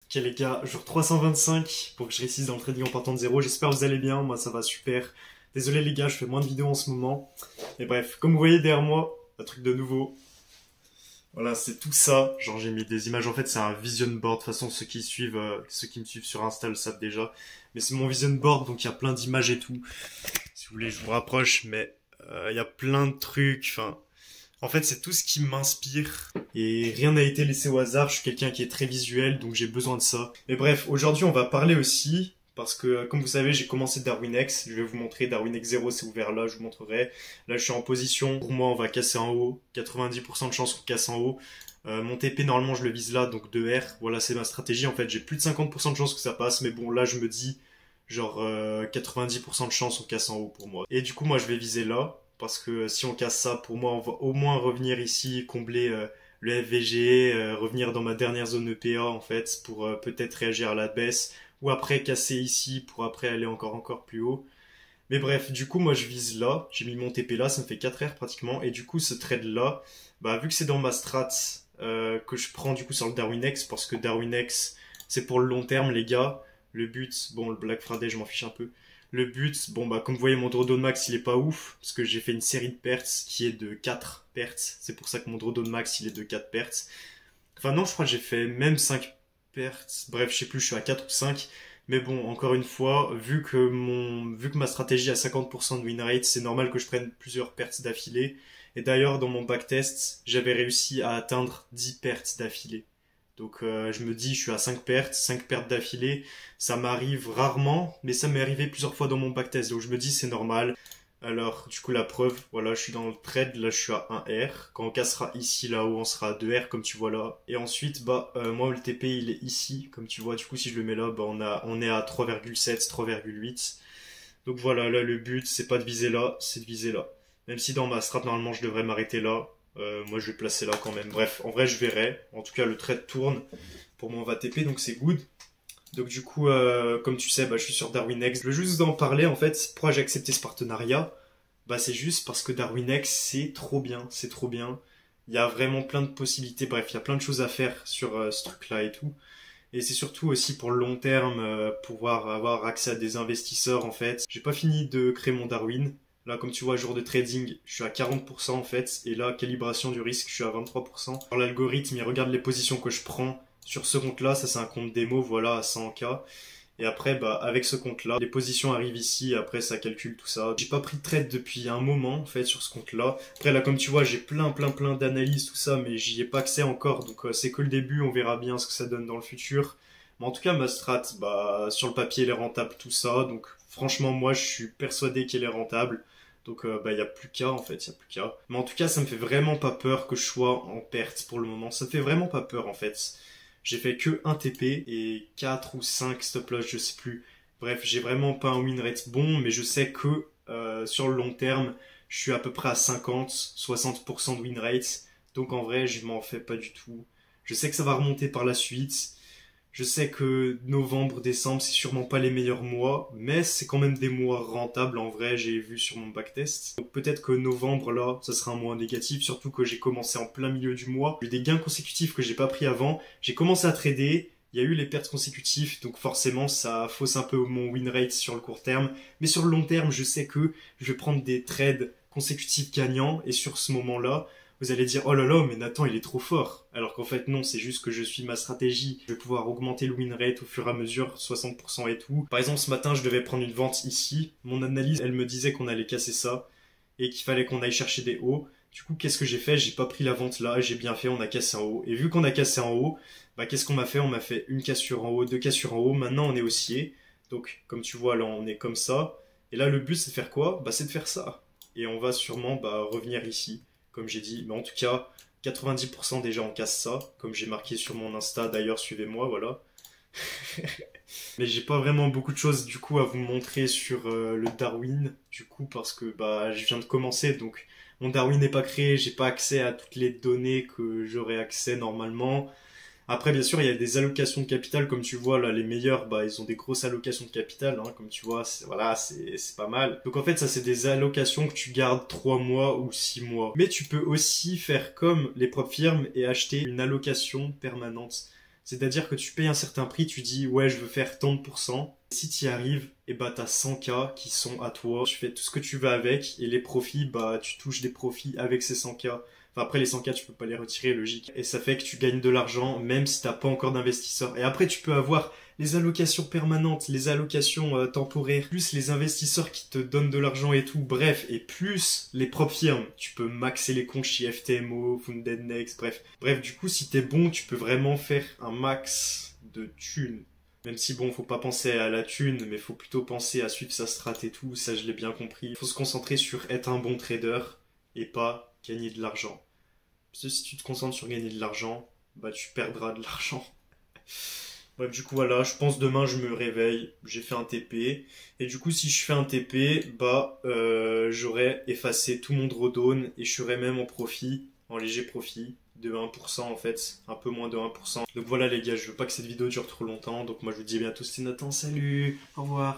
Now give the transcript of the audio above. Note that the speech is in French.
Ok les gars, jour 325 pour que je réussisse dans le trading en partant de zéro. J'espère que vous allez bien, moi ça va super. Désolé les gars, je fais moins de vidéos en ce moment. Mais bref, comme vous voyez derrière moi, un truc de nouveau. Voilà, c'est tout ça. Genre j'ai mis des images, en fait c'est un vision board. De toute façon ceux qui me suivent sur Insta le savent déjà. Mais c'est mon vision board, donc il y a plein d'images et tout. Si vous voulez je vous rapproche, mais il y a plein de trucs, enfin... En fait, c'est tout ce qui m'inspire et rien n'a été laissé au hasard. Je suis quelqu'un qui est très visuel, donc j'ai besoin de ça. Mais bref, aujourd'hui, on va parler aussi parce que, comme vous savez, j'ai commencé Darwin X. Je vais vous montrer Darwin X 0, c'est ouvert là, je vous montrerai. Là, je suis en position. Pour moi, on va casser en haut. 90% de chance qu'on casse en haut. Mon TP, normalement, je le vise là, donc 2R. Voilà, c'est ma stratégie. En fait, j'ai plus de 50% de chance que ça passe, mais bon, là, je me dis, genre, 90% de chance on casse en haut pour moi. Et du coup, moi, je vais viser là. Parce que si on casse ça, pour moi, on va au moins revenir ici, combler le FVG, revenir dans ma dernière zone EPA en fait, pour peut-être réagir à la baisse, ou après casser ici pour après aller encore plus haut. Mais bref, du coup, moi je vise là, j'ai mis mon TP là, ça me fait 4 R pratiquement, et du coup, ce trade là, bah vu que c'est dans ma strat que je prends du coup sur le Darwin X, parce que Darwin X, c'est pour le long terme, les gars. Le but, bon, le Black Friday, je m'en fiche un peu. Le but, bon bah comme vous voyez mon drawdown max il est pas ouf, parce que j'ai fait une série de pertes qui est de 4 pertes, c'est pour ça que mon drawdown max il est de 4 pertes. Enfin non je crois que j'ai fait même 5 pertes, bref je sais plus, je suis à 4 ou 5, mais bon encore une fois, vu que ma stratégie a 50% de win rate, c'est normal que je prenne plusieurs pertes d'affilée, et d'ailleurs dans mon backtest, j'avais réussi à atteindre 10 pertes d'affilée. Donc je me dis, je suis à 5 pertes d'affilée. Ça m'arrive rarement, mais ça m'est arrivé plusieurs fois dans mon backtest. Donc je me dis, c'est normal. Alors, du coup, la preuve, voilà, je suis dans le trade. Là, je suis à 1R. Quand on cassera ici, là-haut, on sera à 2R, comme tu vois là. Et ensuite, bah, moi, le TP, il est ici, comme tu vois. Du coup, si je le mets là, bah, on est à 3,7, 3,8. Donc voilà, là, le but, c'est pas de viser là, c'est de viser là. Même si dans ma strat, normalement, je devrais m'arrêter là. Moi, je vais placer là quand même. Bref, en vrai, je verrai. En tout cas, le trade tourne. Pour moi, on va TP, donc c'est good. Donc du coup, comme tu sais, bah, je suis sur Darwin X. Je veux juste vous en parler, en fait. Pourquoi j'ai accepté ce partenariat? Bah, c'est juste parce que Darwin X, c'est trop bien. C'est trop bien. Il y a vraiment plein de possibilités. Bref, il y a plein de choses à faire sur ce truc-là et tout. Et c'est surtout aussi pour le long terme, pouvoir avoir accès à des investisseurs, en fait. J'ai pas fini de créer mon Darwin. Là, comme tu vois, jour de trading, je suis à 40% en fait. Et là, calibration du risque, je suis à 23%. Alors, l'algorithme, il regarde les positions que je prends sur ce compte-là. Ça, c'est un compte démo, voilà, à 100K. Et après, bah, avec ce compte-là, les positions arrivent ici. Après, ça calcule tout ça. J'ai pas pris de trade depuis un moment, en fait, sur ce compte-là. Après, là, comme tu vois, j'ai plein d'analyses, tout ça, mais j'y ai pas accès encore. Donc, c'est que le début. On verra bien ce que ça donne dans le futur. Mais en tout cas, ma strat, bah, sur le papier, elle est rentable, tout ça. Donc, franchement, moi, je suis persuadé qu'elle est rentable. Donc, bah, y a plus qu'à, en fait, y a plus qu'à. Mais en tout cas, ça me fait vraiment pas peur que je sois en perte pour le moment. Ça me fait vraiment pas peur, en fait. J'ai fait que 1 TP et 4 ou 5 stop loss, je sais plus. Bref, j'ai vraiment pas un win rate bon, mais je sais que sur le long terme, je suis à peu près à 50-60% de win rate. Donc en vrai, je m'en fais pas du tout. Je sais que ça va remonter par la suite. Je sais que novembre, décembre, c'est sûrement pas les meilleurs mois, mais c'est quand même des mois rentables en vrai, j'ai vu sur mon backtest. Donc peut-être que novembre, là, ça sera un mois négatif, surtout que j'ai commencé en plein milieu du mois. J'ai eu des gains consécutifs que j'ai pas pris avant. J'ai commencé à trader, il y a eu les pertes consécutives, donc forcément ça fausse un peu mon win rate sur le court terme. Mais sur le long terme, je sais que je vais prendre des trades consécutifs gagnants, et sur ce moment-là, vous allez dire, oh là là, mais Nathan, il est trop fort. Alors qu'en fait, non, c'est juste que je suis ma stratégie. Je vais pouvoir augmenter le win rate au fur et à mesure, 60% et tout. Par exemple, ce matin, je devais prendre une vente ici. Mon analyse, elle me disait qu'on allait casser ça et qu'il fallait qu'on aille chercher des hauts. Du coup, qu'est-ce que j'ai fait? J'ai pas pris la vente là, j'ai bien fait, on a cassé en haut. Et vu qu'on a cassé en haut, bah qu'est-ce qu'on m'a fait? On m'a fait une cassure en haut, deux cassures en haut. Maintenant, on est haussier. Donc, comme tu vois, là, on est comme ça. Et là, le but, c'est de faire quoi? Bah, c'est de faire ça. Et on va sûrement revenir ici, comme j'ai dit. Mais en tout cas, 90% déjà on casse ça, comme j'ai marqué sur mon Insta. D'ailleurs, suivez-moi, voilà. Mais j'ai pas vraiment beaucoup de choses du coup à vous montrer sur le Darwin, du coup, parce que bah je viens de commencer, donc mon Darwin n'est pas créé, j'ai pas accès à toutes les données que j'aurais accès normalement. Après, bien sûr, il y a des allocations de capital, comme tu vois, là, les meilleurs, bah, ils ont des grosses allocations de capital, hein, comme tu vois, voilà, c'est pas mal. Donc en fait, ça, c'est des allocations que tu gardes 3 mois ou 6 mois. Mais tu peux aussi faire comme les propres firmes et acheter une allocation permanente. C'est-à-dire que tu payes un certain prix, tu dis ouais je veux faire tant de pourcents. Si tu y arrives, et bah t'as 100K qui sont à toi. Tu fais tout ce que tu veux avec et les profits, bah tu touches des profits avec ces 100K. Enfin après les 100K tu peux pas les retirer, logique. Et ça fait que tu gagnes de l'argent même si t'as pas encore d'investisseurs. Et après tu peux avoir les allocations permanentes, les allocations temporaires, plus les investisseurs qui te donnent de l'argent et tout, bref, et plus les propres firmes. Tu peux maxer les comptes chez FTMO, Founded Next, bref. Bref, du coup, si t'es bon, tu peux vraiment faire un max de thunes. Même si bon, faut pas penser à la thune, mais faut plutôt penser à suivre sa strat et tout, ça je l'ai bien compris. Faut se concentrer sur être un bon trader et pas gagner de l'argent. Parce que si tu te concentres sur gagner de l'argent, bah tu perdras de l'argent. Bref, du coup, voilà, je pense demain je me réveille, j'ai fait un TP. Et du coup, si je fais un TP, bah, j'aurais effacé tout mon drawdown et je serais même en profit, en léger profit, de 1% en fait, un peu moins de 1%. Donc voilà les gars, je veux pas que cette vidéo dure trop longtemps. Donc moi je vous dis à bientôt, c'était Nathan, salut, au revoir.